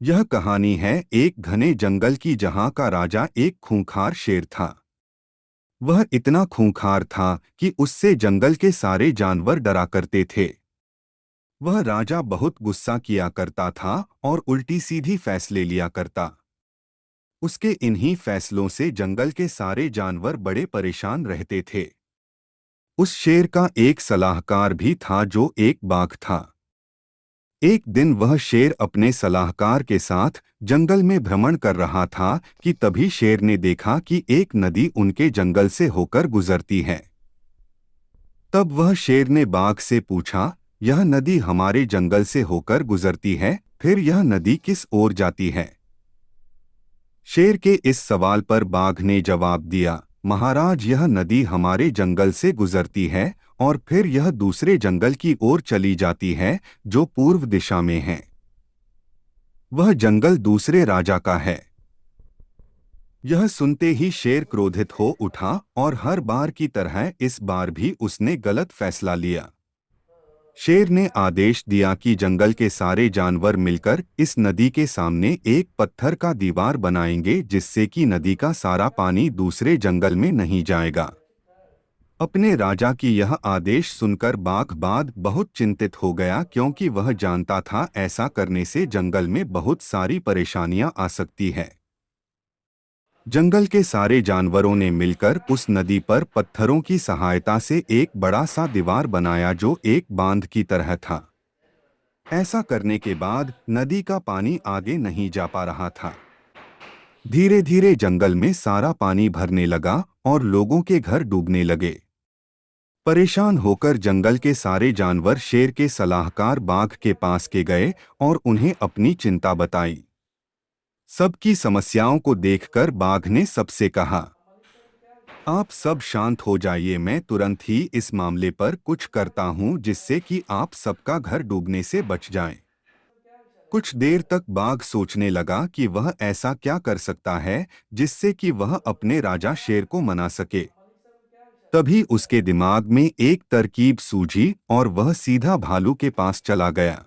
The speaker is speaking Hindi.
यह कहानी है एक घने जंगल की जहां का राजा एक खूंखार शेर था। वह इतना खूंखार था कि उससे जंगल के सारे जानवर डरा करते थे। वह राजा बहुत गुस्सा किया करता था और उल्टी सीधी फैसले लिया करता। उसके इन्हीं फैसलों से जंगल के सारे जानवर बड़े परेशान रहते थे। उस शेर का एक सलाहकार भी था जो एक बाघ था। एक दिन वह शेर अपने सलाहकार के साथ जंगल में भ्रमण कर रहा था कि तभी शेर ने देखा कि एक नदी उनके जंगल से होकर गुजरती है। तब वह शेर ने बाघ से पूछा, यह नदी हमारे जंगल से होकर गुजरती है, फिर यह नदी किस ओर जाती है? शेर के इस सवाल पर बाघ ने जवाब दिया, महाराज, यह नदी हमारे जंगल से गुजरती है और फिर यह दूसरे जंगल की ओर चली जाती है जो पूर्व दिशा में है। वह जंगल दूसरे राजा का है। यह सुनते ही शेर क्रोधित हो उठा और हर बार की तरह इस बार भी उसने गलत फैसला लिया। शेर ने आदेश दिया कि जंगल के सारे जानवर मिलकर इस नदी के सामने एक पत्थर का दीवार बनाएंगे जिससे कि नदी का सारा पानी दूसरे जंगल में नहीं जाएगा। अपने राजा की यह आदेश सुनकर बाघ बहुत चिंतित हो गया क्योंकि वह जानता था ऐसा करने से जंगल में बहुत सारी परेशानियां आ सकती है। जंगल के सारे जानवरों ने मिलकर उस नदी पर पत्थरों की सहायता से एक बड़ा सा दीवार बनाया जो एक बांध की तरह था। ऐसा करने के बाद नदी का पानी आगे नहीं जा पा रहा था। धीरे धीरे जंगल में सारा पानी भरने लगा और लोगों के घर डूबने लगे। परेशान होकर जंगल के सारे जानवर शेर के सलाहकार बाघ के पास के गए और उन्हें अपनी चिंता बताई। सबकी समस्याओं को देखकर बाघ ने सबसे कहा, आप सब शांत हो जाइए, मैं तुरंत ही इस मामले पर कुछ करता हूं जिससे कि आप सबका घर डूबने से बच जाए। कुछ देर तक बाघ सोचने लगा कि वह ऐसा क्या कर सकता है जिससे कि वह अपने राजा शेर को मना सके। तभी उसके दिमाग में एक तरकीब सूझी और वह सीधा भालू के पास चला गया।